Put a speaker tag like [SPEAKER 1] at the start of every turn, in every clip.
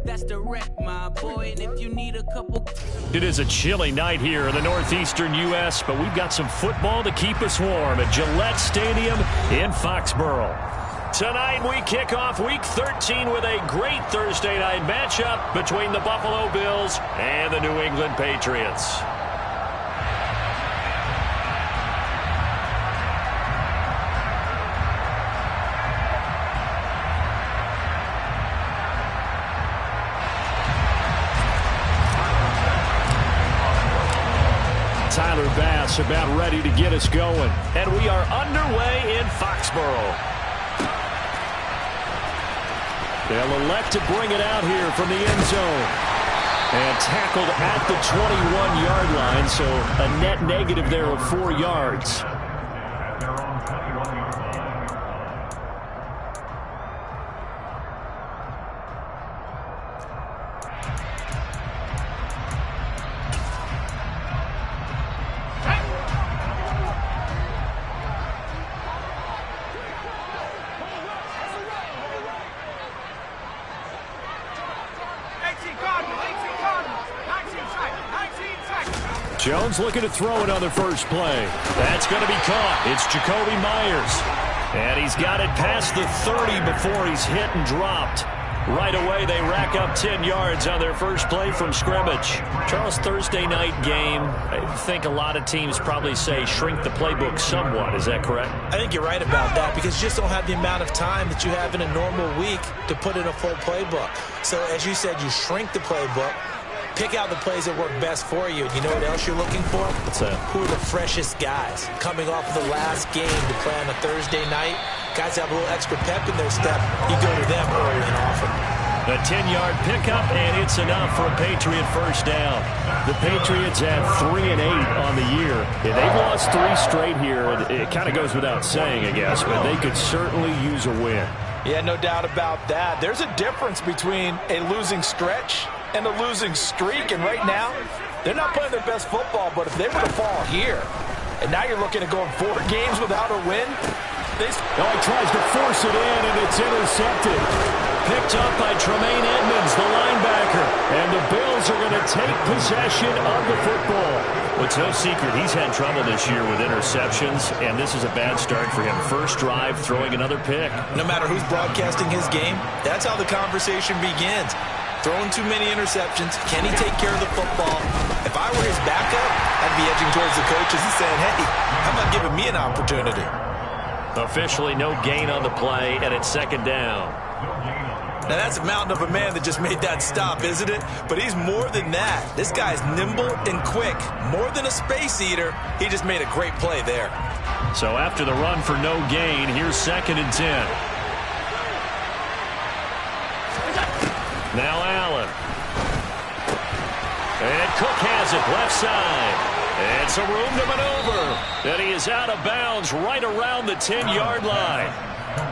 [SPEAKER 1] That's the wreck, my boy. And if you need a couple...
[SPEAKER 2] It is a chilly night here in the northeastern U.S., but we've got some football to keep us warm at Gillette Stadium in Foxborough. Tonight we kick off Week 13 with a great Thursday night matchup between the Buffalo Bills and the New England Patriots. Tyler Bass about ready to get us going. And we are underway in Foxborough. They'll elect to bring it out here from the end zone. And tackled at the 21-yard line, so a net negative there of 4 yards. Jones looking to throw it on the first play. That's going to be caught. It's Jacoby Myers. And he's got it past the 30 before he's hit and dropped. Right away, they rack up 10 yards on their first play from scrimmage. Charles, Thursday night game, I think a lot of teams probably say shrink the playbook somewhat. Is that correct?
[SPEAKER 3] I think you're right about that because you just don't have the amount of time that you have in a normal week to put in a full playbook. So, as you said, you shrink the playbook. Pick out the plays that work best for you. You know what else you're looking for?
[SPEAKER 2] What's that?
[SPEAKER 3] Who are the freshest guys coming off of the last game to play on a Thursday night? Guys have a little extra pep in their step. You go to them early and often.
[SPEAKER 2] A 10-yard pickup, and it's enough for a Patriot first down. The Patriots have 3-8 on the year. And they've lost 3 straight here. It kind of goes without saying, I guess, but they could certainly use a win.
[SPEAKER 4] Yeah, no doubt about that. There's a difference between a losing stretch and a losing streak, and right now, they're not playing their best football, but if they were to fall here, and now you're looking at going 4 games without a win,
[SPEAKER 2] he tries to force it in, and it's intercepted. Picked up by Tremaine Edmonds, the linebacker, and the Bills are going to take possession of the football. Well, it's no secret he's had trouble this year with interceptions, and this is a bad start for him. First drive, throwing another pick.
[SPEAKER 3] No matter who's broadcasting his game, that's how the conversation begins. Throwing too many interceptions. Can he take care of the football? If I were his backup, I'd be edging towards the coaches and saying, hey, how about giving me an opportunity?
[SPEAKER 2] Officially no gain on the play, and it's second down.
[SPEAKER 3] Now, that's a mountain of a man that just made that stop, isn't it? But he's more than that. This guy's nimble and quick. More than a space eater. He just made a great play there.
[SPEAKER 2] So after the run for no gain, here's 2nd and 10. Now Allen. And Cook has it left side. And some room to maneuver. And he is out of bounds right around the 10-yard line.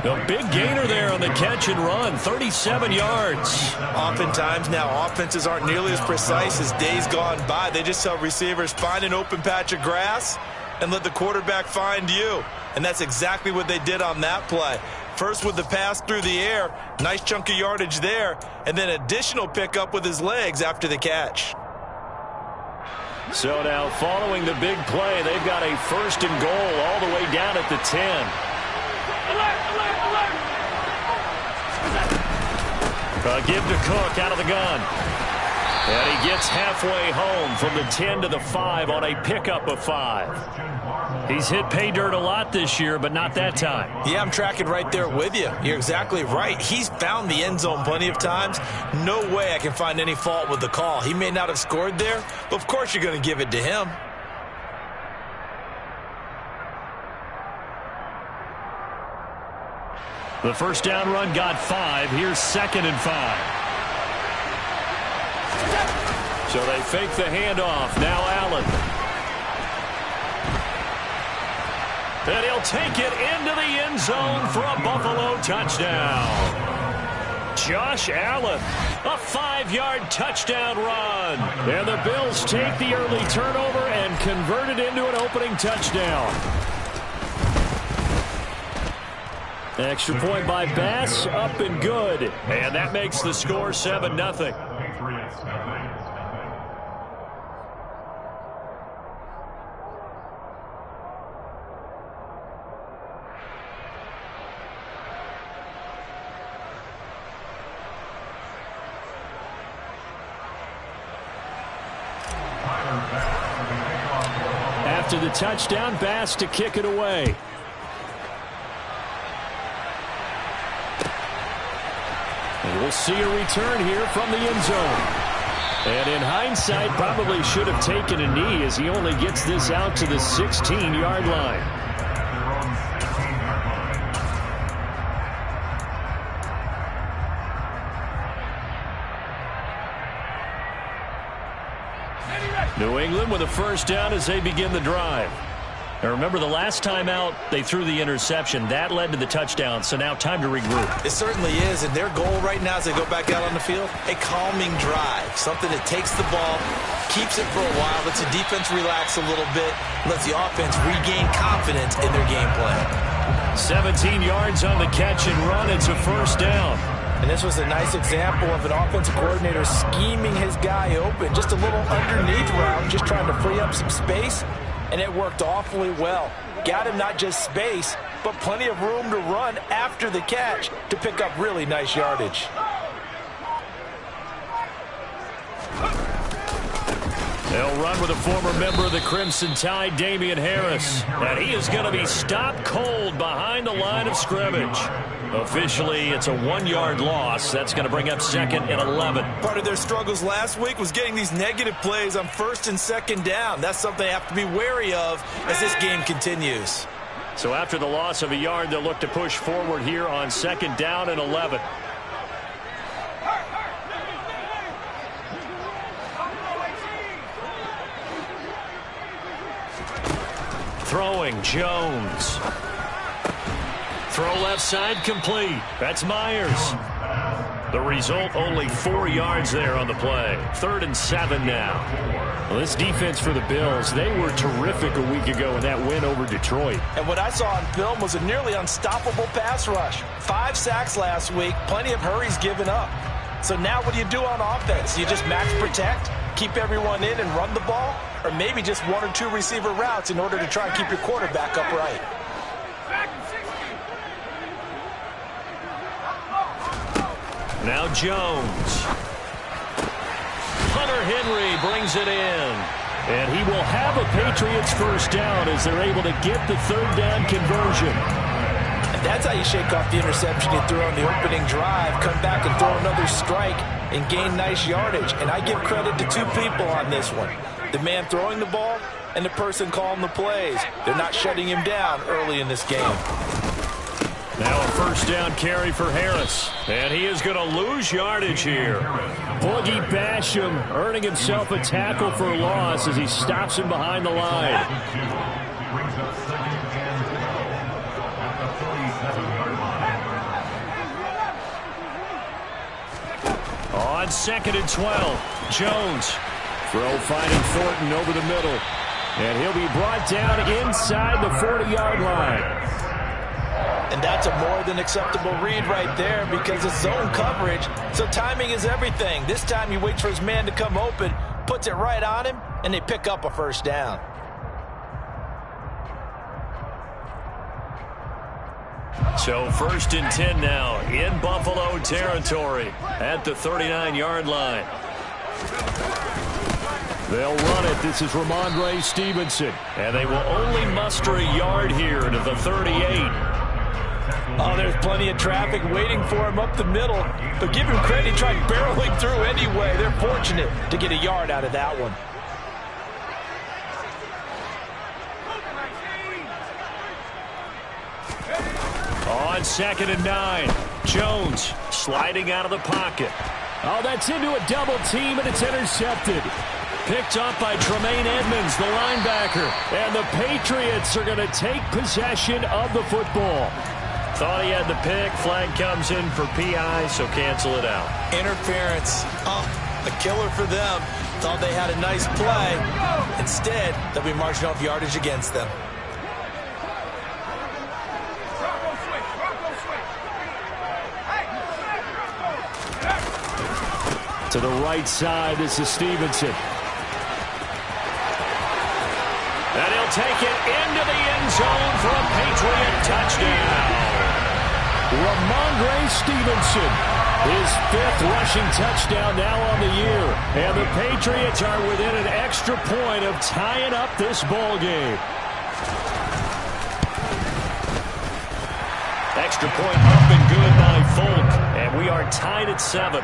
[SPEAKER 2] The big gainer there on the catch and run, 37 yards.
[SPEAKER 3] Oftentimes now offenses aren't nearly as precise as days gone by. They just tell receivers, find an open patch of grass and let the quarterback find you. And that's exactly what they did on that play. First with the pass through the air, nice chunk of yardage there, and then additional pickup with his legs after the catch.
[SPEAKER 2] So now following the big play, they've got a 1st and goal all the way down at the 10. Give to Cook out of the gun. And he gets halfway home from the 10 to the 5 on a pickup of 5. He's hit pay dirt a lot this year, but not that time.
[SPEAKER 3] Yeah, I'm tracking right there with you. You're exactly right. He's found the end zone plenty of times. No way I can find any fault with the call. He may not have scored there, but of course you're going to give it to him.
[SPEAKER 2] The first down run got 5. Here's 2nd and 5. So they fake the handoff. Now Allen. And he'll take it into the end zone for a Buffalo touchdown. Josh Allen, a 5-yard touchdown run. And the Bills take the early turnover and convert it into an opening touchdown. Extra point by Bass, up and good. And that makes the score 7-0. After the touchdown, Bass to kick it away. And we'll see a return here from the end zone. And in hindsight, probably should have taken a knee as he only gets this out to the 16-yard line. New England with a first down as they begin the drive. Now remember, the last time out, they threw the interception. That led to the touchdown, so now time to regroup.
[SPEAKER 3] It certainly is, and their goal right now as they go back out on the field, a calming drive, something that takes the ball, keeps it for a while, lets the defense relax a little bit, lets the offense regain confidence in their game plan.
[SPEAKER 2] 17 yards on the catch and run. It's a first down.
[SPEAKER 4] And this was a nice example of an offensive coordinator scheming his guy open. Just a little underneath route, just trying to free up some space. And it worked awfully well. Got him not just space, but plenty of room to run after the catch to pick up really nice yardage.
[SPEAKER 2] They'll run with a former member of the Crimson Tide, Damian Harris. And he is going to be stopped cold behind the line of scrimmage. Officially, it's a 1-yard loss. That's going to bring up 2nd and 11.
[SPEAKER 3] Part of their struggles last week was getting these negative plays on 1st and 2nd down. That's something they have to be wary of as this game continues.
[SPEAKER 2] So after the loss of a yard, they'll look to push forward here on 2nd down and 11. Throwing, Jones. Throw left side complete. That's Myers. The result, only 4 yards there on the play. 3rd and 7 now. Well, this defense for the Bills, they were terrific a week ago in that win over Detroit.
[SPEAKER 4] And what I saw on film was a nearly unstoppable pass rush. 5 sacks last week, plenty of hurries given up. So now what do you do on offense? You just max protect, keep everyone in and run the ball? Or maybe just 1 or 2 receiver routes in order to try and keep your quarterback upright?
[SPEAKER 2] Now Jones. Hunter Henry brings it in. And he will have a Patriots first down as they're able to get the 3rd down conversion.
[SPEAKER 4] And that's how you shake off the interception you threw on the opening drive, come back and throw another strike and gain nice yardage. And I give credit to 2 people on this one. The man throwing the ball and the person calling the plays. They're not shutting him down early in this game.
[SPEAKER 2] Now a first down carry for Harris. And he is going to lose yardage here. Boogie Basham earning himself a tackle for a loss as he stops him behind the line. On 2nd and 12, Jones. Throw finding Thornton over the middle. And he'll be brought down inside the 40-yard line.
[SPEAKER 4] And that's a more than acceptable read right there because it's zone coverage, so timing is everything. This time he waits for his man to come open, puts it right on him, and they pick up a first down.
[SPEAKER 2] So 1st and 10 now in Buffalo territory at the 39-yard line. They'll run it. This is Ramondre Stevenson. And they will only muster a yard here to the 38.
[SPEAKER 4] Oh, there's plenty of traffic waiting for him up the middle. But give him credit, he tried barreling through anyway. They're fortunate to get a yard out of that one.
[SPEAKER 2] On 2nd and 9, Jones sliding out of the pocket. Oh, that's into a double team, and it's intercepted. Picked up by Tremaine Edmonds, the linebacker. And the Patriots are going to take possession of the football. Thought he had the pick. Flag comes in for PI, so cancel it out.
[SPEAKER 3] Interference. A killer for them. Thought they had a nice play. Instead, they'll be marching off yardage against them.
[SPEAKER 2] To the right side, this is Stevenson. And he'll take it into the end zone for a Patriot touchdown. Ramondre Stevenson, his 5th rushing touchdown now on the year. And the Patriots are within an extra point of tying up this ball game. Extra point up and good by Folk. And we are tied at 7.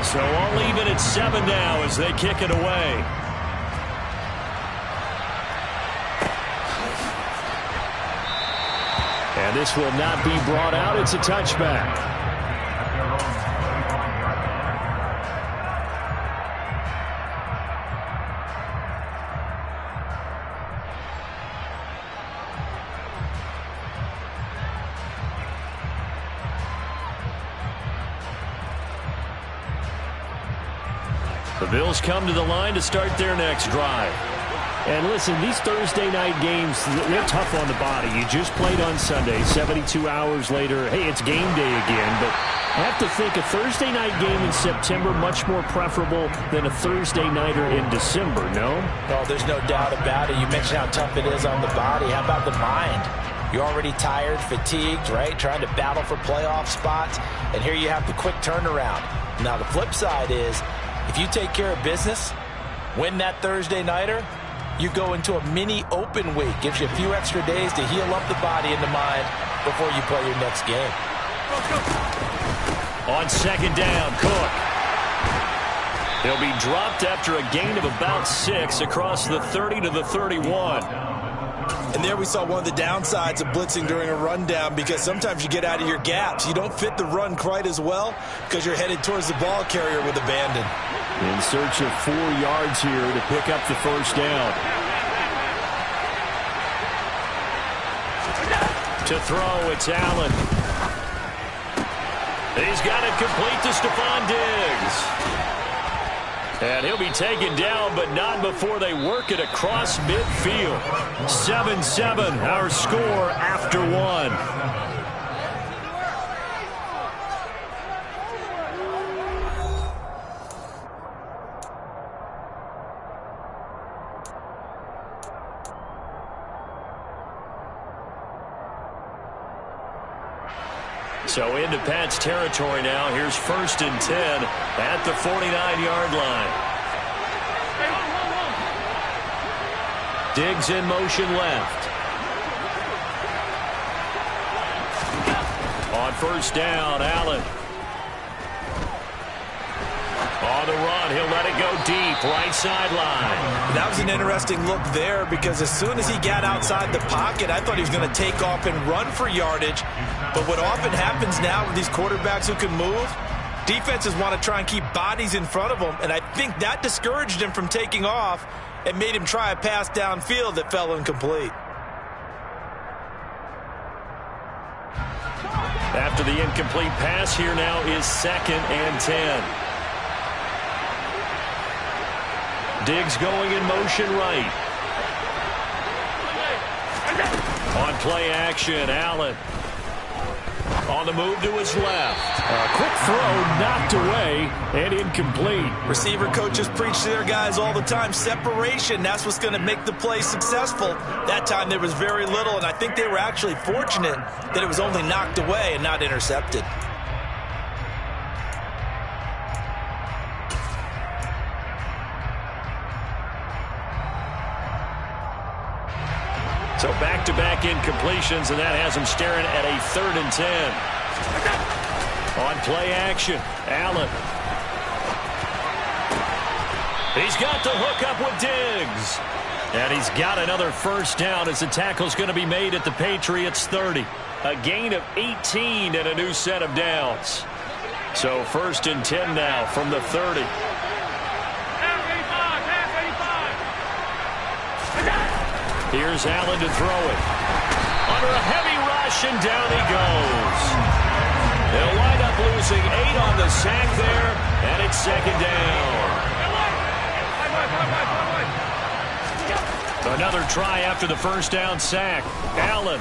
[SPEAKER 2] So all even at 7 now as they kick it away. And this will not be brought out. It's a touchback. The Bills come to the line to start their next drive. And listen, these Thursday night games, they're tough on the body. You just played on Sunday, 72 hours later. Hey, it's game day again. But I have to think a Thursday night game in September much more preferable than a Thursday nighter in December, no?
[SPEAKER 4] Oh, there's no doubt about it. You mentioned how tough it is on the body. How about the mind? You're already tired, fatigued, right? Trying to battle for playoff spots. And here you have the quick turnaround. Now, the flip side is, if you take care of business, win that Thursday nighter, you go into a mini open week. Gives you a few extra days to heal up the body and the mind before you play your next game.
[SPEAKER 2] On second down, Cook. He'll be dropped after a gain of about 6 across the 30 to the 31.
[SPEAKER 3] And there we saw one of the downsides of blitzing during a rundown, because sometimes you get out of your gaps. You don't fit the run quite as well because you're headed towards the ball carrier with abandon.
[SPEAKER 2] In search of 4 yards here to pick up the first down. To throw, it's Allen. He's got it complete to Stephon Diggs. And he'll be taken down, but not before they work it across midfield. 7-7, our score after 1. So into Pat's territory now. Here's 1st and 10 at the 49-yard line. Diggs in motion left. On 1st down, Allen. On the run, he'll let it go deep, right sideline.
[SPEAKER 3] That was an interesting look there, because as soon as he got outside the pocket, I thought he was going to take off and run for yardage. But what often happens now with these quarterbacks who can move, defenses want to try and keep bodies in front of them, and I think that discouraged him from taking off and made him try a pass downfield that fell incomplete.
[SPEAKER 2] After the incomplete pass, here now is 2nd and 10. Diggs going in motion right. On play action, Allen. On the move to his left. A quick throw knocked away and incomplete.
[SPEAKER 3] Receiver coaches preach to their guys all the time. Separation, that's what's going to make the play successful. That time there was very little, and I think they were actually fortunate that it was only knocked away and not intercepted.
[SPEAKER 2] So back-to-back incompletions, and that has him staring at a 3rd and 10. On play action, Allen. He's got the hook up with Diggs. And he's got another first down as the tackle's going to be made at the Patriots' 30. A gain of 18 and a new set of downs. So 1st and 10 now from the 30. Here's Allen to throw it. Under a heavy rush, and down he goes. They'll wind up losing 8 on the sack there, and it's 2nd down. Another try after the 1st down sack. Allen.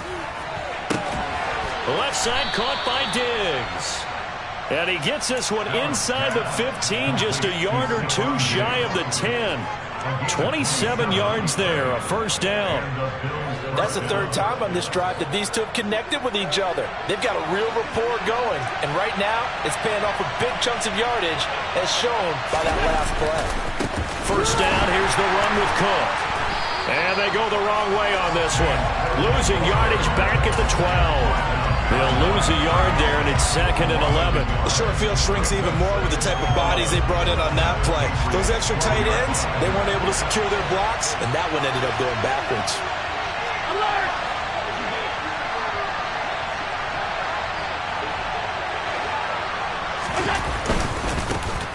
[SPEAKER 2] The left side caught by Diggs. yards. And he gets this one inside the 15, just a yard or two shy of the 10. 27 yards there, a first down.
[SPEAKER 4] That's the third time on this drive that these two have connected with each other. They've got a real rapport going, and right now it's paying off with big chunks of yardage, as shown by that last play.
[SPEAKER 2] First down, here's the run with Cook. And they go the wrong way on this one. Losing yardage back at the 12. They'll lose a yard there, and it's 2nd and 11.
[SPEAKER 3] The short field shrinks even more with the type of bodies they brought in on that play. Those extra tight ends, they weren't able to secure their blocks, and that one ended up going backwards.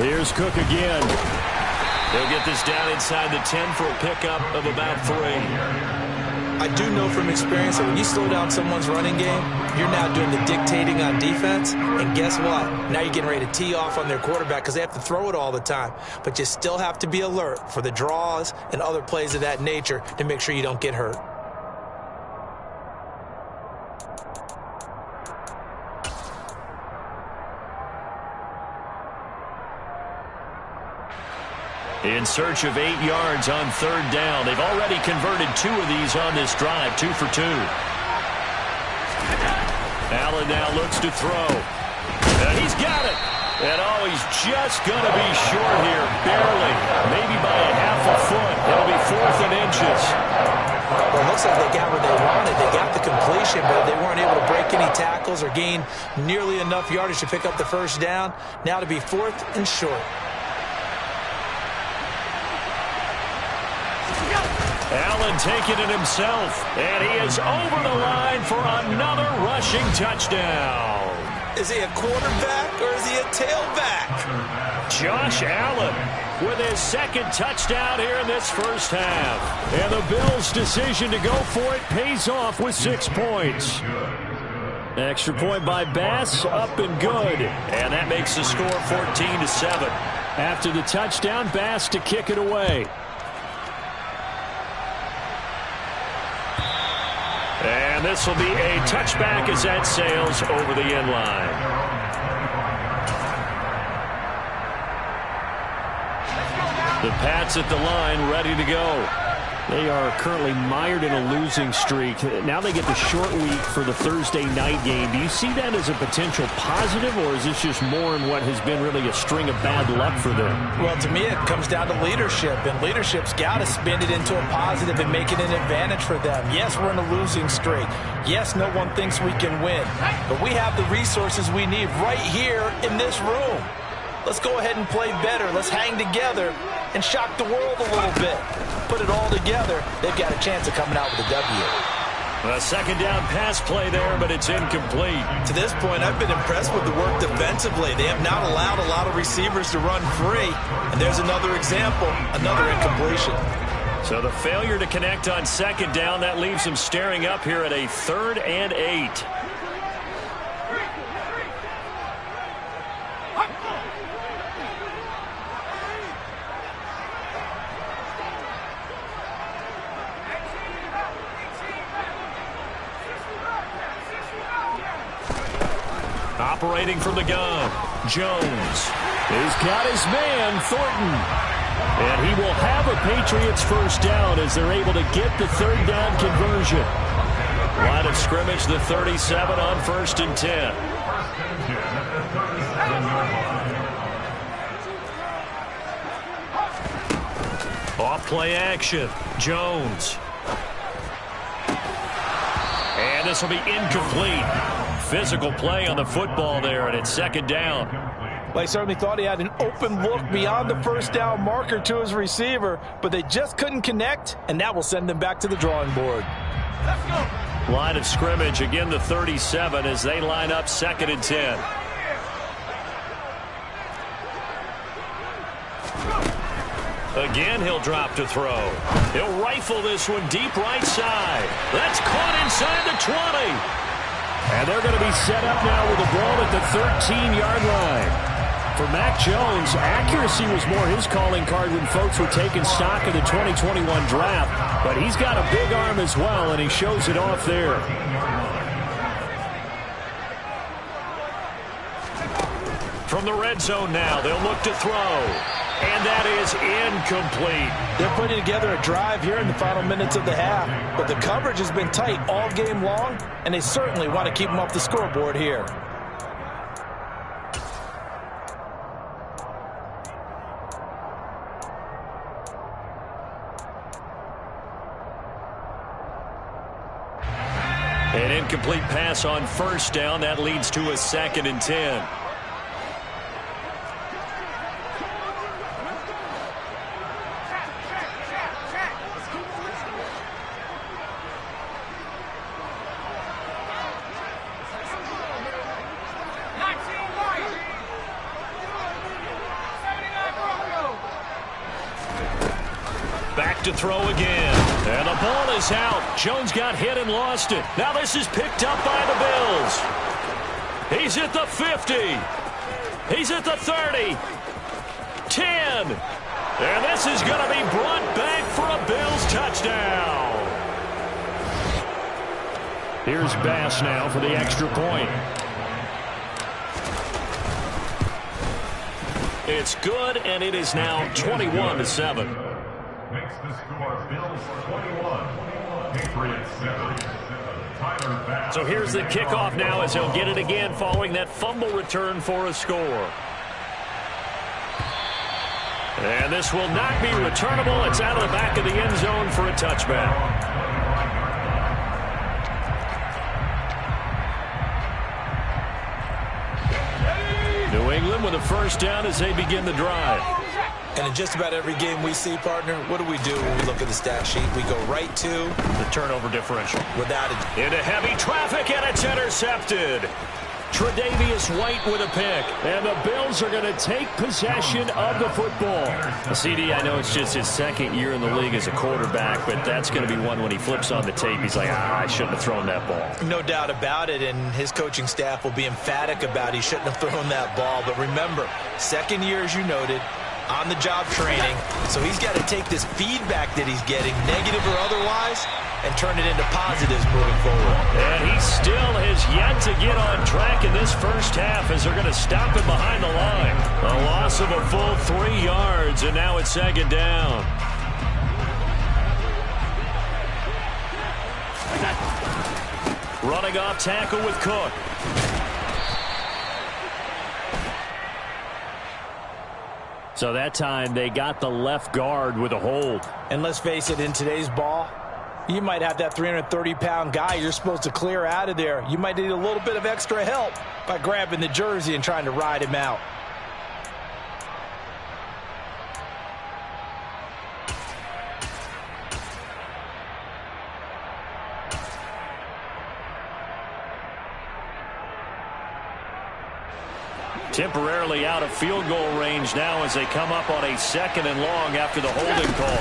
[SPEAKER 2] Here's Cook again. He'll get this down inside the 10 for a pickup of about 3.
[SPEAKER 3] I do know from experience that when you slow down someone's running game, you're now doing the dictating on defense. And guess what? Now you're getting ready to tee off on their quarterback because they have to throw it all the time. But you still have to be alert for the draws and other plays of that nature to make sure you don't get hurt.
[SPEAKER 2] In search of 8 yards on 3rd down. They've already converted 2 of these on this drive, 2 for 2. Allen now looks to throw. And he's got it. And oh, he's just going to be short here, barely. Maybe by a half a foot. It'll be 4th and inches.
[SPEAKER 3] Well, it looks like they got what they wanted. They got the completion, but they weren't able to break any tackles or gain nearly enough yardage to pick up the first down. Now to be 4th and short.
[SPEAKER 2] Allen taking it himself, and he is over the line for another rushing touchdown.
[SPEAKER 3] Is he a quarterback or is he a tailback?
[SPEAKER 2] Josh Allen with his 2nd touchdown here in this first half. And the Bills' decision to go for it pays off with 6 points. Extra point by Bass, up and good. And that makes the score 14-7. After the touchdown, Bass to kick it away. And this will be a touchback as that sails over the end line. The Pats at the line, ready to go. They are currently mired in a losing streak. Now they get the short week for the Thursday night game. Do you see that as a potential positive, or is this just more in what has been really a string of bad luck for them?
[SPEAKER 4] Well, to me, it comes down to leadership, and leadership's got to spin it into a positive and make it an advantage for them. Yes, we're in a losing streak. Yes, no one thinks we can win, but we have the resources we need right here in this room. Let's go ahead and play better. Let's hang together and shock the world a little bit. Put it all together, they've got a chance of coming out with a W.
[SPEAKER 2] A 2nd down pass play there, but it's incomplete.
[SPEAKER 3] To this point, I've been impressed with the work defensively. They have not allowed a lot of receivers to run free. And there's another example, another incompletion.
[SPEAKER 2] So the failure to connect on 2nd down, that leaves them staring up here at a 3rd and 8. Operating from the gun, Jones. He's got his man, Thornton. And he will have a Patriots first down as they're able to get the 3rd down conversion. Line of scrimmage, the 37 on 1st and 10. Off play action, Jones. And this will be incomplete. Physical play on the football there, and it's 2nd down.
[SPEAKER 4] Well, he certainly thought he had an open look beyond the first down marker to his receiver, but they just couldn't connect, and that will send them back to the drawing board.
[SPEAKER 1] Let's go.
[SPEAKER 2] Line of scrimmage, again the 37 as they line up 2nd and 10. Again, he'll drop to throw. He'll rifle this one deep right side. That's caught inside the 20. And they're going to be set up now with the ball at the 13-yard line. For Mac Jones, accuracy was more his calling card when folks were taking stock of the 2021 draft. But he's got a big arm as well, and he shows it off there. From the red zone now, they'll look to throw. And that is incomplete.
[SPEAKER 4] They're putting together a drive here in the final minutes of the half. But the coverage has been tight all game long, and they certainly want to keep them off the scoreboard here.
[SPEAKER 2] An incomplete pass on first down. That leads to a 2nd and 10. Back to throw again. And the ball is out. Jones got hit and lost it. Now this is picked up by the Bills. He's at the 50. He's at the 30. 10. And this is going to be brought back for a Bills touchdown. Here's Bass now for the extra point. It's good, and it is now 21-7.
[SPEAKER 5] Makes the score Bills 21, Patriots 7.
[SPEAKER 2] So here's the kickoff now as he'll get it again following that fumble return for a score. And this will not be returnable. It's out of the back of the end zone for a touchback. New England with a first down as they begin the drive.
[SPEAKER 3] And in just about every game we see, partner, what do we do when we look at the stat sheet? We go right to
[SPEAKER 2] the turnover differential.
[SPEAKER 3] Without it.
[SPEAKER 2] Into heavy traffic, and it's intercepted. Tre'Davious White with a pick. And the Bills are going to take possession of the football. CD, I know it's just his 2nd year in the league as a quarterback, but that's going to be one when he flips on the tape. He's like, I shouldn't have thrown that ball.
[SPEAKER 3] No doubt about it, and his coaching staff will be emphatic about he shouldn't have thrown that ball. But remember, 2nd year, as you noted, on-the-job training, so he's got to take this feedback that he's getting, negative or otherwise, and turn it into positives moving forward.
[SPEAKER 2] And he still has yet to get on track in this first half as they're going to stop him behind the line. A loss of a full 3 yards, and now it's 2nd down. Running off tackle with Cook. So that time they got the left guard with a hold.
[SPEAKER 4] And let's face it, in today's ball, you might have that 330-pound guy you're supposed to clear out of there. You might need a little bit of extra help by grabbing the jersey and trying to ride him out.
[SPEAKER 2] Temporarily out of field goal range now as they come up on a 2nd and long after the holding call.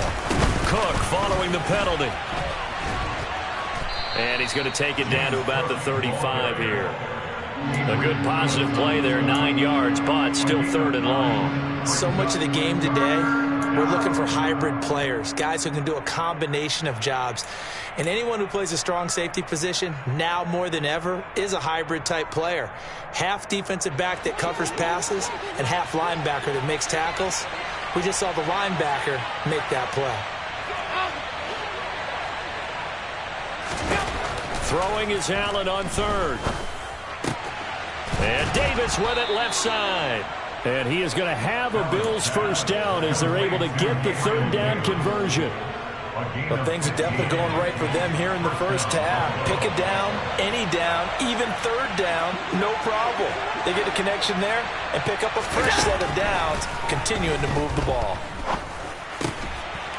[SPEAKER 2] Cook following the penalty. And he's going to take it down to about the 35 here. A good positive play there, 9 yards, but still 3rd and long.
[SPEAKER 3] So much of the game today, we're looking for hybrid players, guys who can do a combination of jobs. And anyone who plays a strong safety position, now more than ever, is a hybrid type player. Half defensive back that covers passes and half linebacker that makes tackles. We just saw the linebacker make that play.
[SPEAKER 2] Throwing is Allen on 3rd. And Davis with it left side. And he is going to have a Bills first down as they're able to get the 3rd down conversion.
[SPEAKER 4] Well, things are definitely going right for them here in the first half. Pick a down, any down, even 3rd down, no problem. They get a connection there and pick up a fresh set of downs, continuing to move the ball.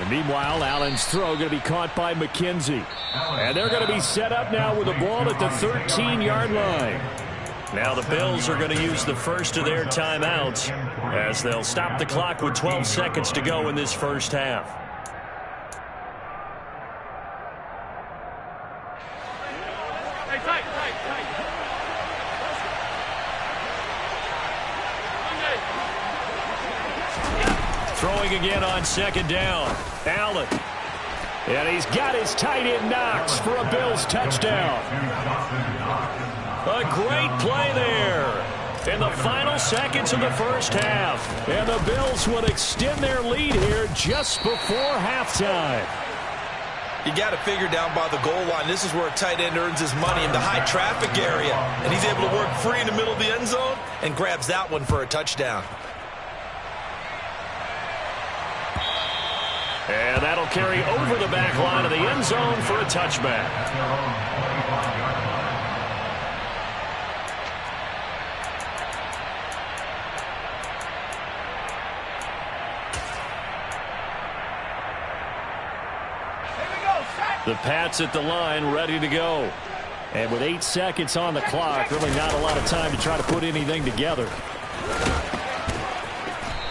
[SPEAKER 2] And meanwhile, Allen's throw going to be caught by McKenzie. And they're going to be set up now with the ball at the 13-yard line. Now the Bills are going to use the first of their timeouts as they'll stop the clock with 12 seconds to go in this first half. Throwing again on 2nd down. Allen. And he's got his tight end Knox for a Bills touchdown. A great play there. in the final seconds of the first half. And the Bills would extend their lead here just before halftime.
[SPEAKER 3] You got to figure down by the goal line. This is where a tight end earns his money, in the high traffic area. And he's able to work free in the middle of the end zone and grabs that one for a touchdown.
[SPEAKER 2] And that'll carry over the back line of the end zone for a touchback. The Pats at the line, ready to go. And with 8 seconds on the clock, really not a lot of time to try to put anything together.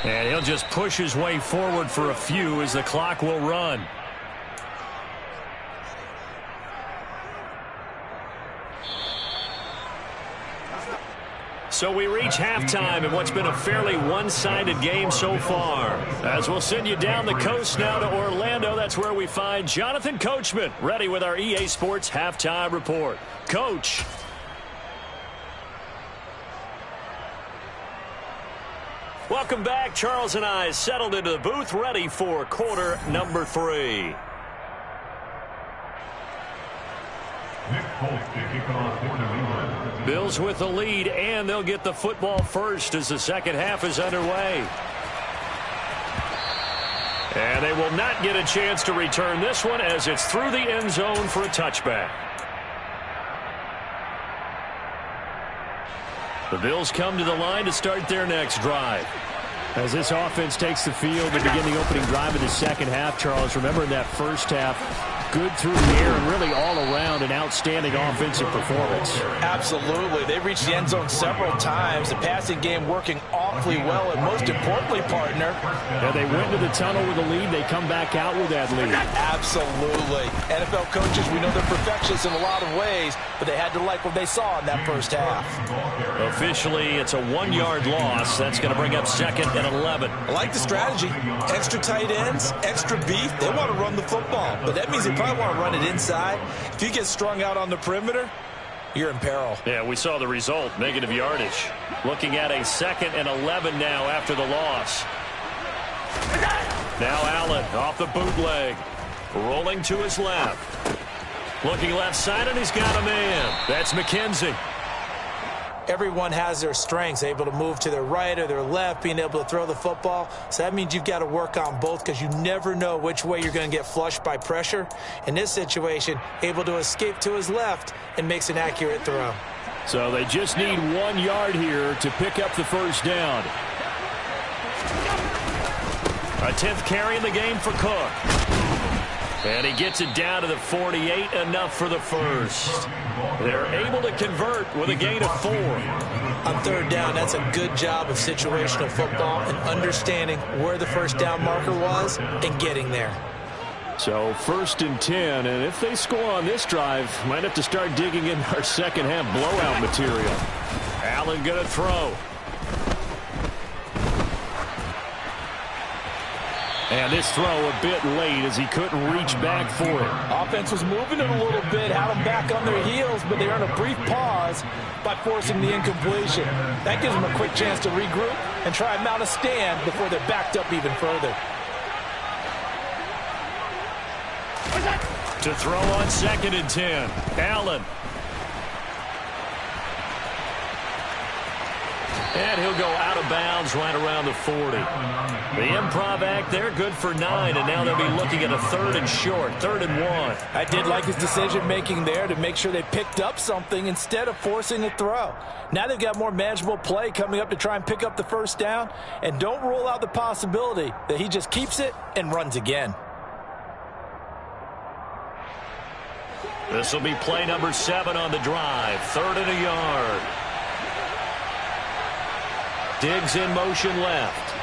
[SPEAKER 2] And he'll just push his way forward for a few as the clock will run. So we reach halftime in what's been a fairly one-sided game so far. As we'll send you down the coast now to Orlando, that's where we find Jonathan Coachman, ready with our EA Sports Halftime Report. Coach. Welcome back. Charles and I settled into the booth, ready for quarter number 3. Bills with the lead, and they'll get the football first as the second half is underway. And they will not get a chance to return this one as it's through the end zone for a touchback. The Bills come to the line to start their next drive. As this offense takes the field to begin the opening drive of the second half, Charles, remember in that first half, good through the air and really all around an outstanding offensive performance.
[SPEAKER 4] Absolutely. They reached the end zone several times. The passing game working awfully well, and most importantly, partner.
[SPEAKER 2] Yeah, they went to the tunnel with a lead. They come back out with that lead.
[SPEAKER 4] Absolutely. NFL coaches, we know they're perfectionists in a lot of ways, but they had to like what they saw in that first half.
[SPEAKER 2] Officially, it's a 1-yard loss. That's going to bring up 2nd and 11.
[SPEAKER 3] I like the strategy. Extra tight ends, extra beef. They want to run the football, but that means they probably want to run it inside. If you get strung out on the perimeter, you're in peril.
[SPEAKER 2] Yeah, we saw the result, negative yardage. Looking at a 2nd and 11 now after the loss. Now Allen off the bootleg. Rolling to his left. Looking left side, and he's got a man. That's McKenzie.
[SPEAKER 4] Everyone has their strengths, able to move to their right or their left, being able to throw the football. So that means you've got to work on both because you never know which way you're going to get flushed by pressure. In this situation, able to escape to his left and makes an accurate throw.
[SPEAKER 2] So they just need 1 yard here to pick up the first down. A 10th carry in the game for Cook. And he gets it down to the 48, enough for the first. They're able to convert with a gain of 4.
[SPEAKER 4] On third down, that's a good job of situational football and understanding where the first down marker was and getting there.
[SPEAKER 2] So 1st and 10, and if they score on this drive, might have to start digging in our second half blowout material. Allen going to throw. And this throw a bit late as he couldn't reach back for it.
[SPEAKER 4] Offense was moving it a little bit, had them back on their heels, but they're in a brief pause by forcing the incompletion. That gives them a quick chance to regroup and try and mount a stand before they're backed up even further.
[SPEAKER 2] To throw on 2nd and 10. Allen. And he'll go out of bounds right around the 40. The improv act there, good for 9, and now they'll be looking at a 3rd and short, 3rd and 1.
[SPEAKER 4] I did like his decision-making there to make sure they picked up something instead of forcing a throw. Now they've got more manageable play coming up to try and pick up the first down, and don't rule out the possibility that he just keeps it and runs again.
[SPEAKER 2] This will be play number 7 on the drive, 3rd and a yard. Diggs in motion left.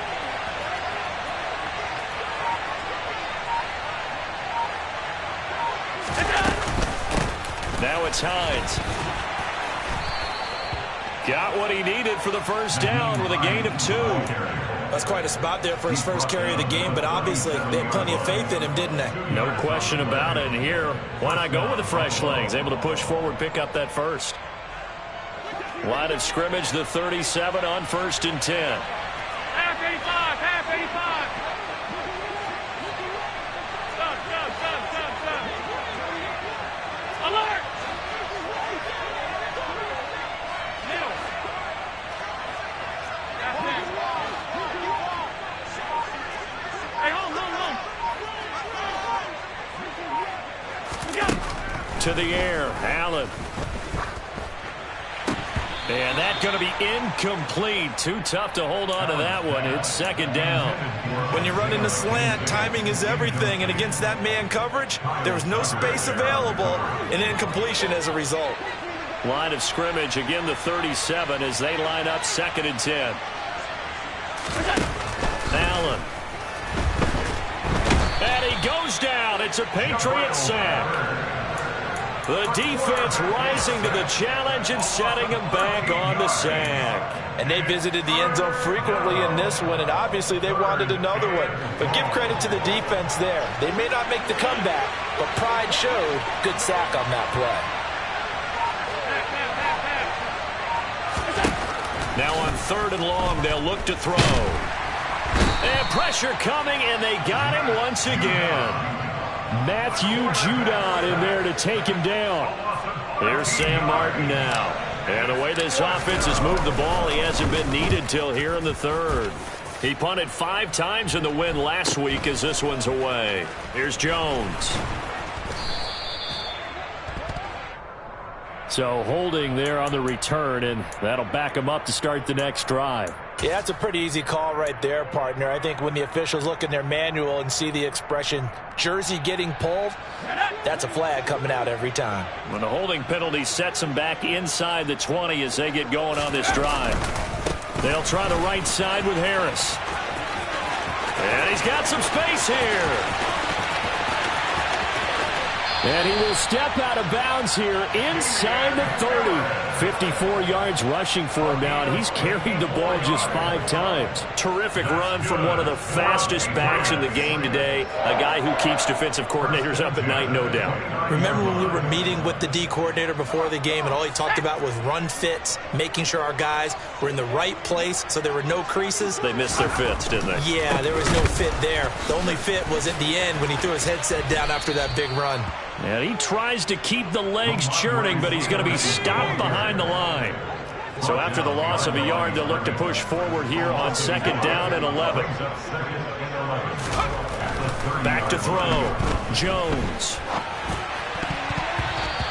[SPEAKER 2] Now it's Hines. Got what he needed for the first down with a gain of 2.
[SPEAKER 3] That's quite a spot there for his first carry of the game, but obviously they had plenty of faith in him, didn't they?
[SPEAKER 2] No question about it. And here, why not go with the fresh legs? Able to push forward, pick up that first. Line of scrimmage, the 37 on 1st and 10.
[SPEAKER 6] Half 85, half 85. Stop. Alert! Middle. That's it. Hey, home.
[SPEAKER 2] To the air, Allen. And that's going to be incomplete. Too tough to hold on to that one. It's 2nd down.
[SPEAKER 3] When you run in the slant, timing is everything. And against that man coverage, there was no space available, and incompletion as a result.
[SPEAKER 2] Line of scrimmage, again the 37 as they line up 2nd and 10. Allen. And he goes down. It's a Patriot sack. The defense rising to the challenge and setting him back on the sack.
[SPEAKER 4] And they visited the end zone frequently in this one, and obviously they wanted another one. But give credit to the defense there. They may not make the comeback, but pride showed. Good sack on that play.
[SPEAKER 2] Now on 3rd and long, they'll look to throw. And pressure coming, and they got him once again. Matthew Judon in there to take him down. Here's Sam Martin now. And the way this offense has moved the ball, he hasn't been needed till here in the 3rd. He punted 5 times in the win last week as this one's away. Here's Jones. So holding there on the return, and that'll back him up to start the next drive.
[SPEAKER 4] Yeah, that's a pretty easy call right there, partner. I think when the officials look in their manual and see the expression jersey getting pulled, that's a flag coming out every time.
[SPEAKER 2] When the holding penalty sets them back inside the 20 as they get going on this drive. They'll try the right side with Harris. And he's got some space here. And he will step out of bounds here inside the 30. 54 yards rushing for him now, and he's carried the ball just 5 times. Terrific run from one of the fastest backs in the game today, a guy who keeps defensive coordinators up at night, no doubt.
[SPEAKER 3] Remember when we were meeting with the D coordinator before the game, and all he talked about was run fits, making sure our guys were in the right place so there were no creases?
[SPEAKER 2] They missed their fits, didn't they?
[SPEAKER 3] Yeah, there was no fit there. The only fit was at the end when he threw his headset down after that big run.
[SPEAKER 2] And he tries to keep the legs churning, but he's going to be stopped behind the line. So after the loss of a yard, they'll look to push forward here on 2nd down and 11. Back to throw. Jones.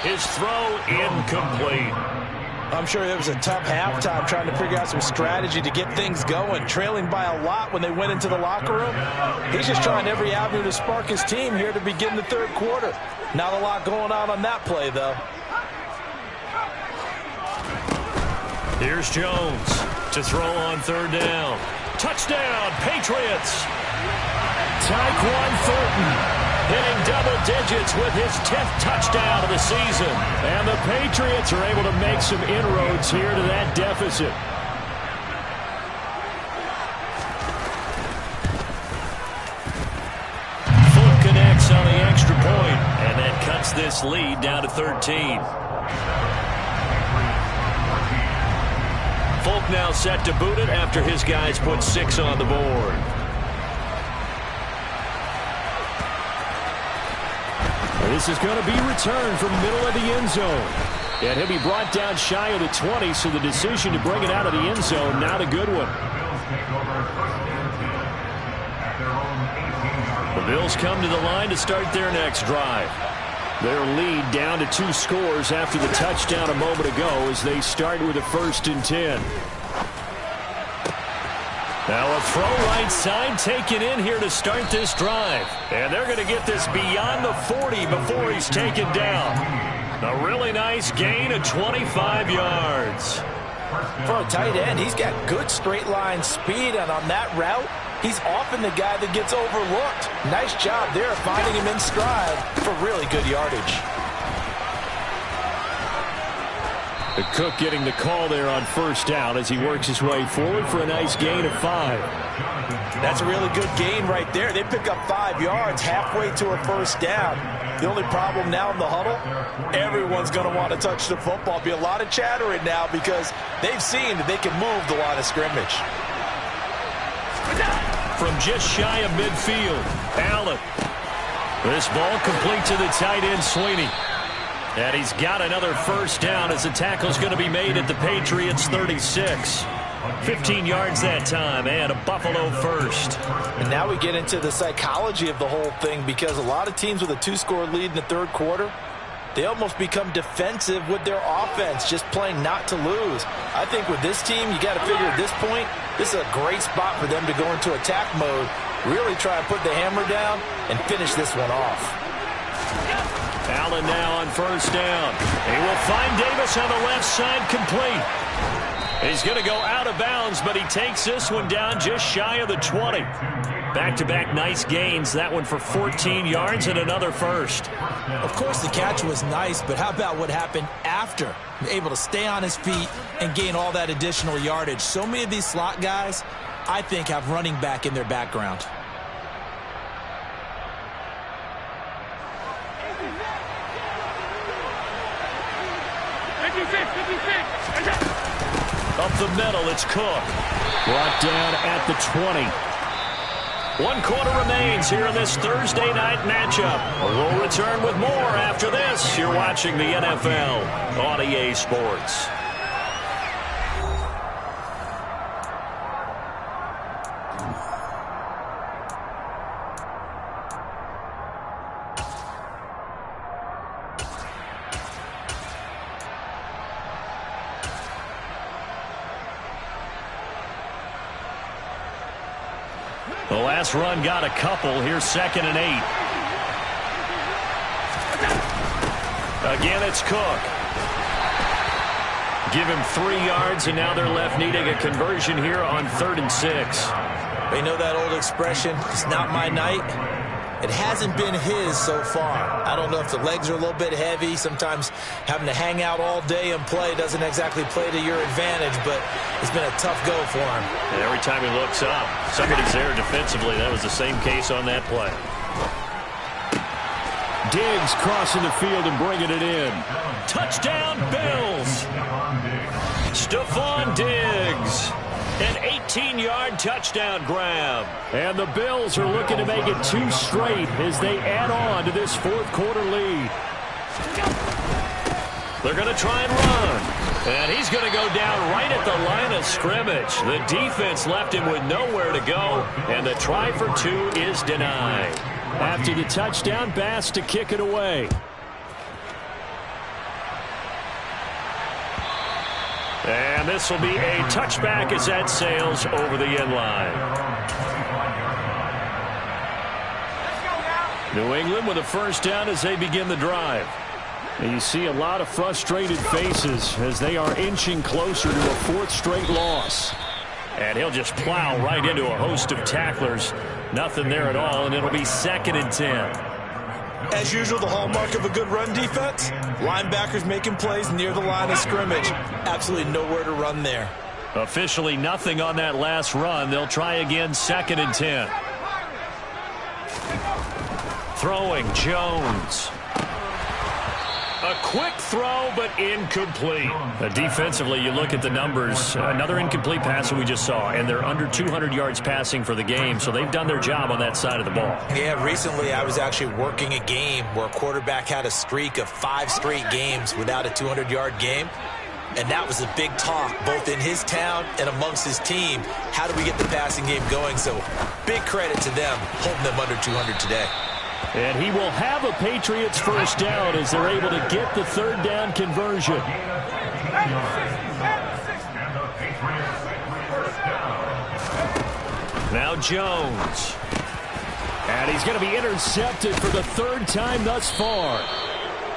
[SPEAKER 2] His throw incomplete.
[SPEAKER 4] I'm sure it was a tough halftime trying to figure out some strategy to get things going. Trailing by a lot when they went into the locker room. He's just trying every avenue to spark his team here to begin the 3rd quarter. Not a lot going on that play, though.
[SPEAKER 2] Here's Jones to throw on 3rd down. Touchdown, Patriots. Tyquan Thornton hitting double digits with his 10th touchdown of the season. And the Patriots are able to make some inroads here to that deficit. Folk connects on the extra point, and that cuts this lead down to 13. Folk now set to boot it after his guys put 6 on the board. This is going to be returned from the middle of the end zone. And he'll be brought down shy of the 20, so the decision to bring it out of the end zone, not a good one. The Bills come to the line to start their next drive. Their lead down to 2 scores after the touchdown a moment ago as they start with a 1st and 10. Now a throw right side taken in here to start this drive. And they're going to get this beyond the 40 before he's taken down. A really nice gain of 25 yards.
[SPEAKER 4] For a tight end, he's got good straight line speed, and on that route, he's often the guy that gets overlooked. Nice job there finding him in stride for really good yardage.
[SPEAKER 2] The Cook getting the call there on first down as he works his way forward for a nice gain of 5.
[SPEAKER 4] That's a really good gain right there. They pick up 5 yards halfway to a first down. The only problem now in the huddle, everyone's going to want to touch the football. Be a lot of chattering now because they've seen that they can move the line of scrimmage.
[SPEAKER 2] From just shy of midfield, Allen. This ball complete to the tight end, Sweeney. And he's got another first down as the tackle's going to be made at the Patriots' 36. 15 yards that time and a Buffalo first.
[SPEAKER 4] And now we get into the psychology of the whole thing because a lot of teams with a 2-score lead in the third quarter, they almost become defensive with their offense, just playing not to lose. I think with this team, you got to figure at this point, this is a great spot for them to go into attack mode, really try and put the hammer down and finish this one off.
[SPEAKER 2] Allen now on first down. He will find Davis on the left side, complete. He's going to go out of bounds, but he takes this one down just shy of the 20. Back-to-back nice gains. That one for 14 yards and another first.
[SPEAKER 7] Of course, the catch was nice, but how about what happened after? Able to stay on his feet and gain all that additional yardage. So many of these slot guys, I think, have running back in their background.
[SPEAKER 2] Up the middle, it's Cook. Brought down at the 20. 1 quarter remains here in this Thursday night matchup. We'll return with more after this. You're watching the NFL on EA Sports. The last run got a couple. Here's 2nd and 8. Again, it's Cook. Give him 3 yards, and now they're left needing a conversion here on 3rd and 6.
[SPEAKER 7] They know that old expression, it's not my night. It hasn't been his so far. I don't know if the legs are a little bit heavy. Sometimes having to hang out all day and play doesn't exactly play to your advantage, but it's been a tough go for him.
[SPEAKER 2] And every time he looks up, somebody's there defensively. That was the same case on that play. Diggs crossing the field and bringing it in. Touchdown, Bills. Stephon Diggs. An 18-yard touchdown grab. And the Bills are looking to make it 2 straight as they add on to this 4th quarter lead. They're going to try and run. And he's going to go down right at the line of scrimmage. The defense left him with nowhere to go. And the try for 2 is denied. After the touchdown, Bass to kick it away. And this will be a touchback as that sails over the end line. New England with a first down as they begin the drive. And you see a lot of frustrated faces as they are inching closer to a 4th straight loss. And he'll just plow right into a host of tacklers. Nothing there at all, and it'll be 2nd and 10.
[SPEAKER 7] As usual, the hallmark of a good run defense, linebackers making plays near the line of scrimmage. Absolutely nowhere to run there.
[SPEAKER 2] Officially nothing on that last run. They'll try again, 2nd and 10. Throwing, Jones. A quick throw, but incomplete. Defensively, you look at the numbers. Another incomplete pass that we just saw, and they're under 200 yards passing for the game, so they've done their job on that side of the ball.
[SPEAKER 7] Yeah, recently I was actually working a game where a quarterback had a streak of 5 straight games without a 200-yard game, and that was a big talk, both in his town and amongst his team. How do we get the passing game going? So big credit to them, holding them under 200 today.
[SPEAKER 2] And he will have a Patriots first down as they're able to get the 3rd down conversion. Now Jones. And he's going to be intercepted for the 3rd time thus far.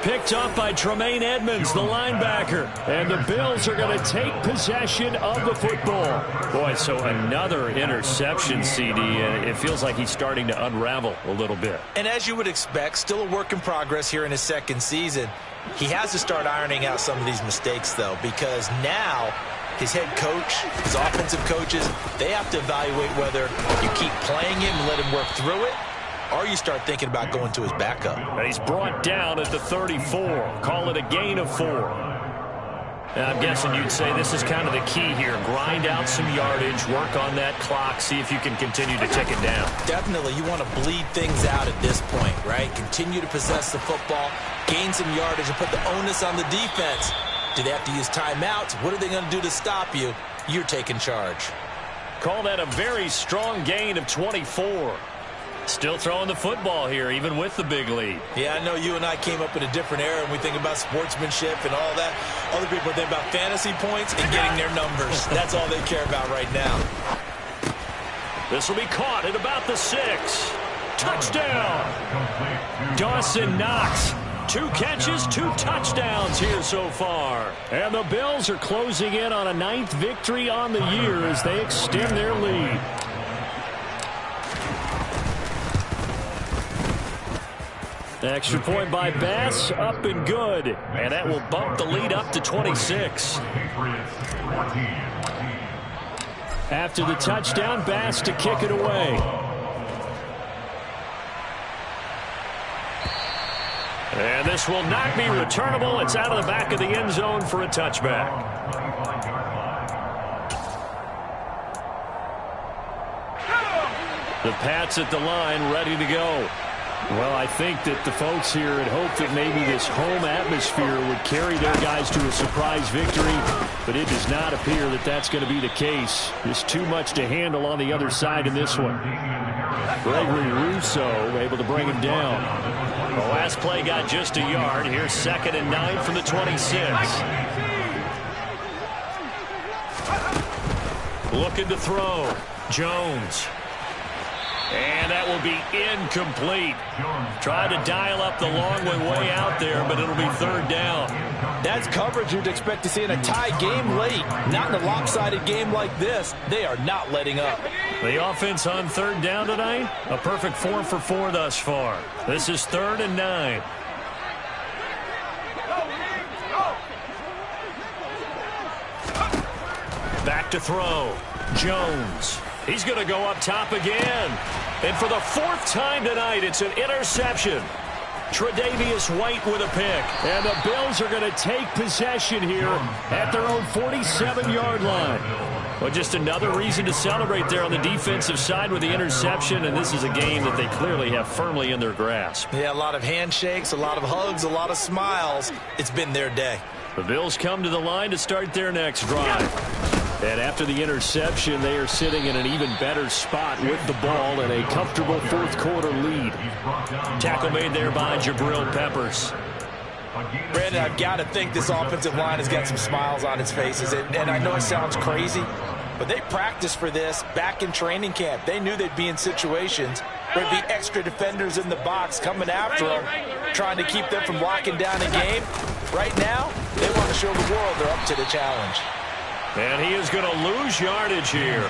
[SPEAKER 2] Picked up by Tremaine Edmonds, the linebacker. And the Bills are going to take possession of the football. Boy, so another interception, CD. It feels like he's starting to unravel a little bit.
[SPEAKER 7] And as you would expect, still a work in progress here in his second season. He has to start ironing out some of these mistakes, though, because now his head coach, his offensive coaches, they have to evaluate whether you keep playing him and let him work through it, or you start thinking about going to his backup.
[SPEAKER 2] And he's brought down at the 34. Call it a gain of 4. And I'm guessing you'd say this is kind of the key here. Grind out some yardage, work on that clock, see if you can continue to tick it down.
[SPEAKER 7] Definitely, you want to bleed things out at this point, right? Continue to possess the football, gain some yardage, and put the onus on the defense. Do they have to use timeouts? What are they going to do to stop you? You're taking charge.
[SPEAKER 2] Call that a very strong gain of 24. Still throwing the football here, even with the big lead.
[SPEAKER 7] Yeah, I know you and I came up in a different era, and we think about sportsmanship and all that. Other people think about fantasy points and getting their numbers. That's all they care about right now.
[SPEAKER 2] This will be caught at about the 6. Touchdown! Dawson Knox. 2 catches, 2 touchdowns here so far. And the Bills are closing in on a 9th victory on the year as they extend their lead. Extra point by Bass, up and good. And that will bump the lead up to 26. After the touchdown, Bass to kick it away. And this will not be returnable. It's out of the back of the end zone for a touchback. The Pats at the line, ready to go. Well, I think that the folks here had hoped that maybe this home atmosphere would carry their guys to a surprise victory, but it does not appear that that's going to be the case. There's too much to handle on the other side in this one. Gregory Rousseau able to bring him down. The last play got just a yard. Here's 2nd and 9 from the 26. Looking to throw. Jones. And that will be incomplete. Tried to dial up the long way out there, but it'll be 3rd down.
[SPEAKER 4] That's coverage you'd expect to see in a tie game late. Not in a lopsided game like this. They are not letting up.
[SPEAKER 2] The offense on 3rd down tonight, a perfect 4 for 4 thus far. This is 3rd and 9. Back to throw. Jones. He's going to go up top again. And for the 4th time tonight, it's an interception. Tre'Davious White with a pick. And the Bills are going to take possession here at their own 47-yard line. Well, just another reason to celebrate there on the defensive side with the interception. And this is a game that they clearly have firmly in their grasp.
[SPEAKER 7] Yeah, a lot of handshakes, a lot of hugs, a lot of smiles. It's been their day.
[SPEAKER 2] The Bills come to the line to start their next drive. And after the interception, they are sitting in an even better spot with the ball and a comfortable 4th quarter lead. Tackle made there by Jabril Peppers.
[SPEAKER 4] Brandon, I've got to think this offensive line has got some smiles on its faces. And I know it sounds crazy, but they practiced for this back in training camp. They knew they'd be in situations where there'd be extra defenders in the box coming after them, trying to keep them from locking down a game. Right now, they want to show the world they're up to the challenge.
[SPEAKER 2] And he is going to lose yardage here.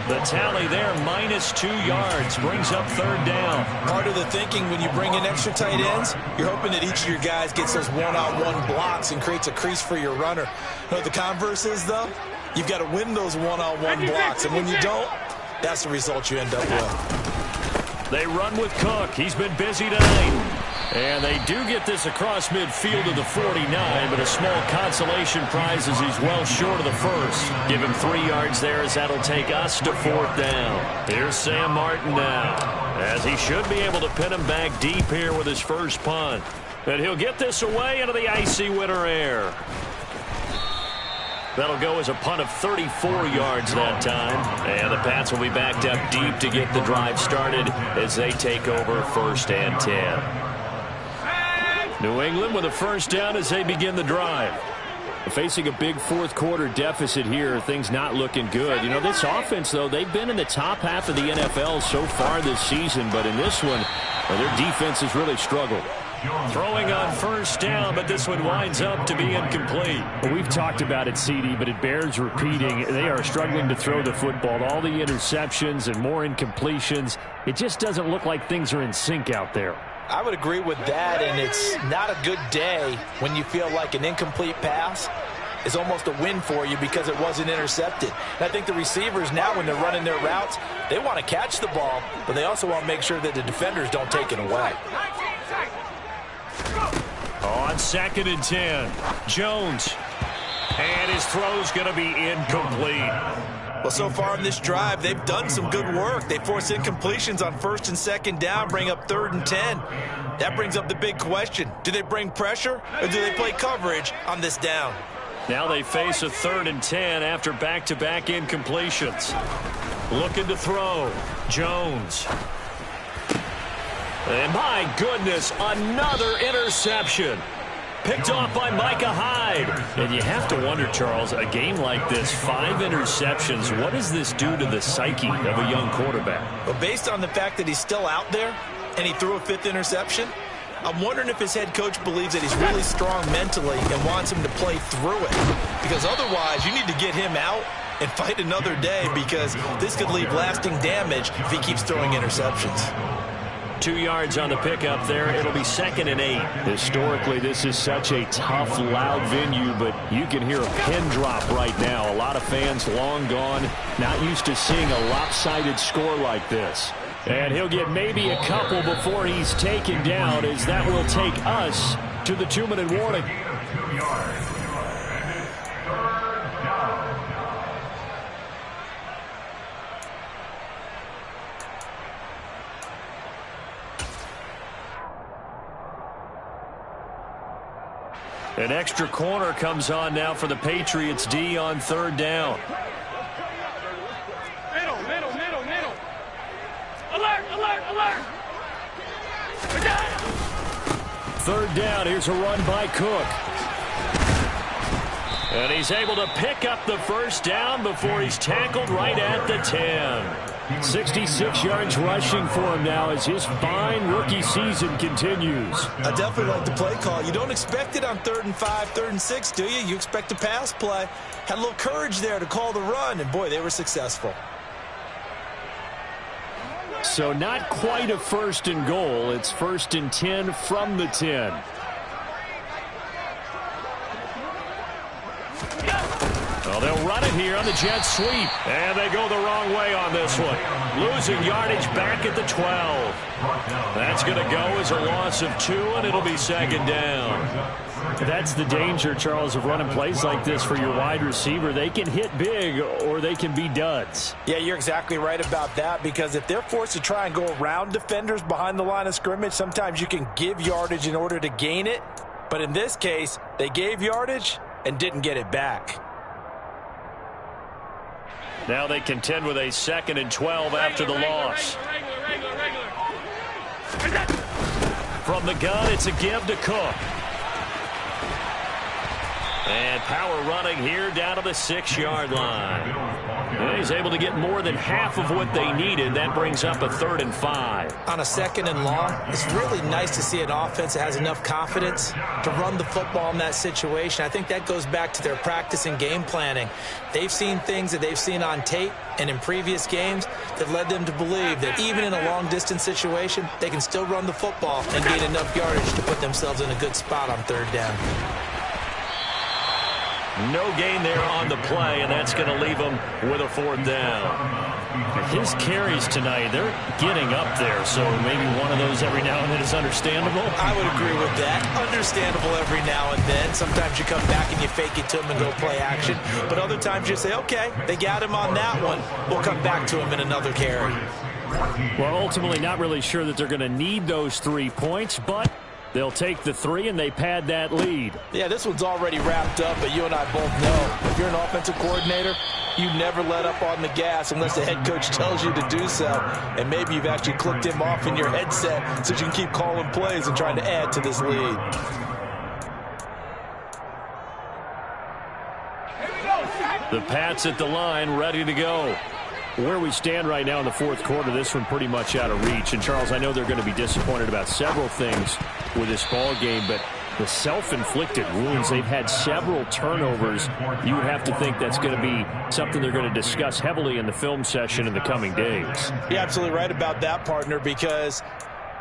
[SPEAKER 2] The tally there, -2 yards, brings up 3rd down.
[SPEAKER 7] Part of the thinking when you bring in extra tight ends, you're hoping that each of your guys gets those one-on-one blocks and creates a crease for your runner. You know what the converse is, though? You've got to win those one-on-one blocks, and when you don't, that's the result you end up with.
[SPEAKER 2] They run with Cook. He's been busy tonight. And they do get this across midfield to the 49, but a small consolation prize as he's well short of the first. Give him 3 yards there as that'll take us to 4th down. Here's Sam Martin now, as he should be able to pin him back deep here with his first punt. And he'll get this away into the icy winter air. That'll go as a punt of 34 yards that time. And the Pats will be backed up deep to get the drive started as they take over 1st and 10. New England with a 1st down as they begin the drive. Facing a big 4th quarter deficit here, things not looking good. You know, this offense, though, they've been in the top half of the NFL so far this season, but in this one, their defense has really struggled. Throwing on first down, but this one winds up to be incomplete.
[SPEAKER 8] Well, we've talked about it, CD, but it bears repeating. They are struggling to throw the football. All the interceptions and more incompletions. It just doesn't look like things are in sync out there.
[SPEAKER 4] I would agree with that, and it's not a good day when you feel like an incomplete pass is almost a win for you because it wasn't intercepted. And I think the receivers now, when they're running their routes, they want to catch the ball, but they also want to make sure that the defenders don't take it away.
[SPEAKER 2] On 2nd and 10, Jones. And his throw's going to be incomplete.
[SPEAKER 3] Well, so far in this drive, they've done some good work. They force incompletions on 1st and 2nd down, bring up 3rd and 10. That brings up the big question. Do they bring pressure or do they play coverage on this down?
[SPEAKER 2] Now they face a 3rd and 10 after back-to-back incompletions. Looking to throw. Jones. And my goodness, another interception. Picked off by Micah Hyde. And you have to wonder, Charles, a game like this, 5 interceptions, what does this do to the psyche of a young quarterback?
[SPEAKER 3] Well, based on the fact that he's still out there and he threw a 5th interception, I'm wondering if his head coach believes that he's really strong mentally and wants him to play through it. Because otherwise, you need to get him out and fight another day because this could leave lasting damage if he keeps throwing interceptions.
[SPEAKER 2] 2 yards on the pickup there. It'll be 2nd and 8.
[SPEAKER 8] Historically, this is such a tough, loud venue, but you can hear a pin drop right now. A lot of fans long gone, not used to seeing a lopsided score like this. And he'll get maybe a couple before he's taken down, as that will take us to the 2-minute warning.
[SPEAKER 2] An extra corner comes on now for the Patriots D on 3rd down.
[SPEAKER 6] Middle. Alert.
[SPEAKER 2] 3rd down. Here's a run by Cook. And he's able to pick up the first down before he's tackled right at the 10.
[SPEAKER 8] 66 yards rushing for him now as his fine rookie season continues.
[SPEAKER 3] I definitely like the play call. You don't expect it on 3rd and 5, 3rd and 6, do you? You expect a pass play. Had a little courage there to call the run, and boy, they were successful.
[SPEAKER 8] So not quite a 1st and goal. It's 1st and 10 from the 10.
[SPEAKER 2] Well, they'll run it here on the jet sweep. And they go the wrong way on this one. Losing yardage back at the 12. That's going to go as a loss of 2, and it'll be 2nd down.
[SPEAKER 8] That's the danger, Charles, of running plays like this for your wide receiver. They can hit big or they can be duds.
[SPEAKER 4] Yeah, you're exactly right about that, because if they're forced to try and go around defenders behind the line of scrimmage, sometimes you can give yardage in order to gain it. But in this case, they gave yardage and didn't get it back.
[SPEAKER 2] Now they contend with a 2nd and 12 after the loss. From the gun, it's a give to Cook. And power running here down to the 6-yard line. And he's able to get more than half of what they needed. That brings up a 3rd and 5.
[SPEAKER 3] On a 2nd and long, it's really nice to see an offense that has enough confidence to run the football in that situation. I think that goes back to their practice and game planning. They've seen things that they've seen on tape and in previous games that led them to believe that even in a long-distance situation, they can still run the football and gain enough yardage to put themselves in a good spot on 3rd down.
[SPEAKER 2] No gain there on the play, and that's going to leave him with a 4th down.
[SPEAKER 8] His carries tonight, they're getting up there, so maybe one of those every now and then is understandable.
[SPEAKER 3] I would agree with that. Understandable every now and then. Sometimes you come back and you fake it to him and go play action. But other times you say, okay, they got him on that one. We'll come back to him in another carry.
[SPEAKER 8] Well, ultimately not really sure that they're going to need those 3 points, but they'll take the 3 and they pad that lead.
[SPEAKER 4] Yeah, this one's already wrapped up, but you and I both know if you're an offensive coordinator, you never let up on the gas unless the head coach tells you to do so. And maybe you've actually clicked him off in your headset so you can keep calling plays and trying to add to this lead.
[SPEAKER 2] The Pats at the line, ready to go.
[SPEAKER 8] where we stand right now in the fourth quarter, this one pretty much out of reach. And, Charles, I know they're going to be disappointed about several things with this ball game, but the self-inflicted wounds, they've had several turnovers. You would have to think that's going to be something they're going to discuss heavily in the film session in the coming days.
[SPEAKER 4] You're absolutely right about that, partner, because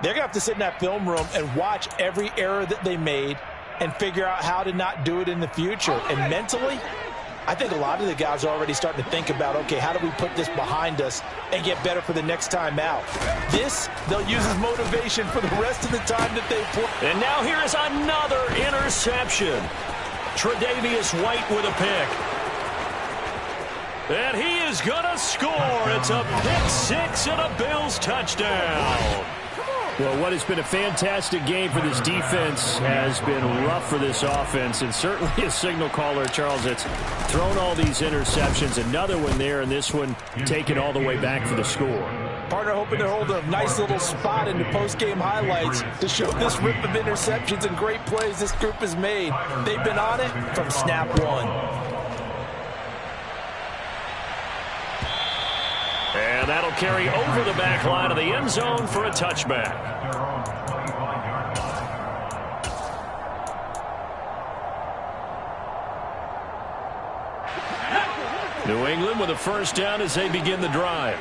[SPEAKER 4] they're going to have to sit in that film room and watch every error that they made and figure out how to not do it in the future. And mentally, I think a lot of the guys are already starting to think about, okay, how do we put this behind us and get better for the next time out? This, they'll use as motivation for the rest of the time that they play.
[SPEAKER 8] And now here is another interception. Tre'Davious White with a pick. And he is going to score. It's a pick six and a Bills touchdown. Well, what has been a fantastic game for this defense has been rough for this offense, and certainly a signal caller, Charles, that's thrown all these interceptions. Another one there, and this one taken all the way back for the score.
[SPEAKER 4] Partner hoping to hold a nice little spot in the post-game highlights to show this rip of interceptions and great plays this group has made. They've been on it from snap one.
[SPEAKER 8] And that'll carry over the back line of the end zone for a touchback. New England with a first down as they begin the drive.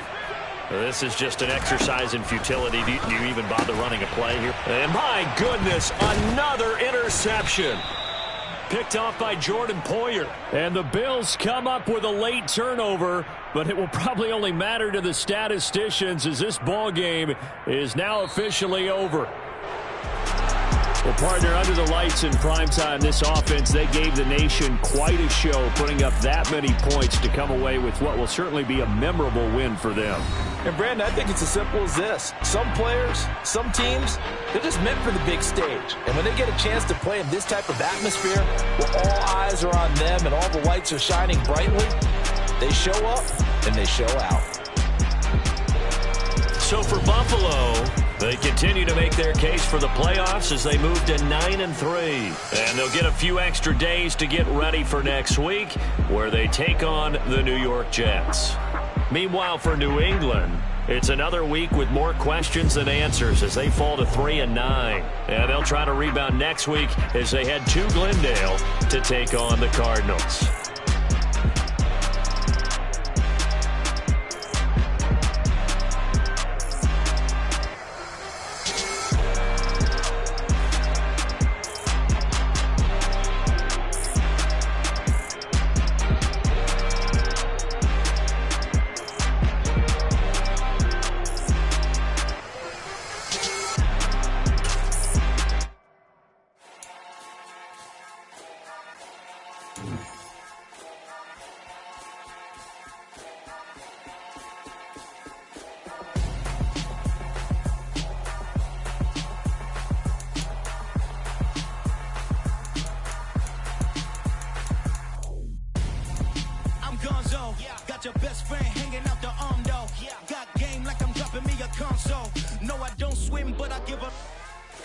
[SPEAKER 8] This is just an exercise in futility. Do you even bother running a play here? And my goodness, another interception. Picked off by Jordan Poyer. And the Bills come up with a late turnover, but it will probably only matter to the statisticians as this ball game is now officially over. Well, partner, under the lights in primetime, this offense, they gave the nation quite a show, putting up that many points to come away with what will certainly be a memorable win for them.
[SPEAKER 4] And, Brandon, I think it's as simple as this. Some players, some teams, they're just meant for the big stage. And when they get a chance to play in this type of atmosphere where all eyes are on them and all the lights are shining brightly, they show up and they show out.
[SPEAKER 8] So for Buffalo, they continue to make their case for the playoffs as they move to 9-3. And they'll get a few extra days to get ready for next week, where they take on the New York Jets. Meanwhile, for New England, it's another week with more questions than answers as they fall to 3-9. And they'll try to rebound next week as they head to Glendale to take on the Cardinals.
[SPEAKER 1] Got your best friend hanging out the arm though. Got game like I'm dropping me a console. No, I don't swim, but I give up.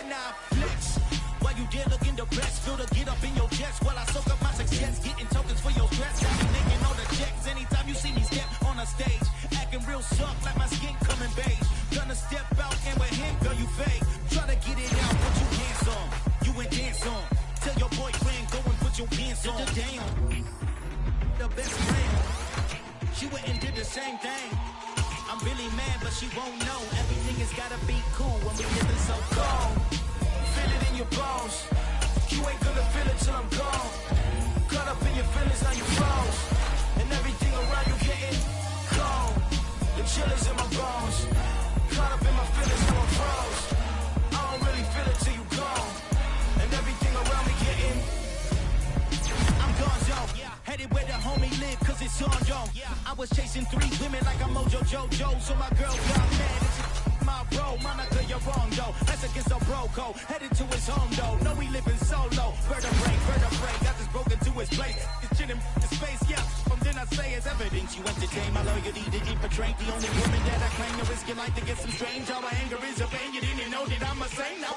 [SPEAKER 1] Now flex. While you there looking the best, feel the get up in your chest while I soak up my success, getting tokens for your stress. I be making all the checks anytime you see me step on a stage, acting real soft like my skin coming beige. Gonna step out and with him, girl, you fake. Try to get it out, put you hands on. You and dance on. Tell your boyfriend go and put your pants on. Damn, the best friend. She went and did the same thing. I'm really mad, but she won't know. Everything has gotta be cool when we living so cold. Feel it in your bones. You ain't gonna feel it till I'm gone. Caught up in your feelings, now you froze. And everything around you getting cold. The chill is in my bones. Caught up in my feelings, now I'm froze. I don't really feel it till you gone. And everything around me getting I'm gone, yo. Headed where the homie live, cause it's on, yo. I was chasing 3 women like I'm Mojo Jojo, so my girl got mad and she my bro. Monica, you're wrong, though. That's against a bro code. Headed to his home, though. No, we living solo. Vertebrae. I just broke into his place. It's chilling in space, yeah. From then I say it's evidence you entertain my loyalty to infiltrate. The only woman that I claim to risk your life to get some strange. All my anger is a pain. You didn't know that I'm a saint. Now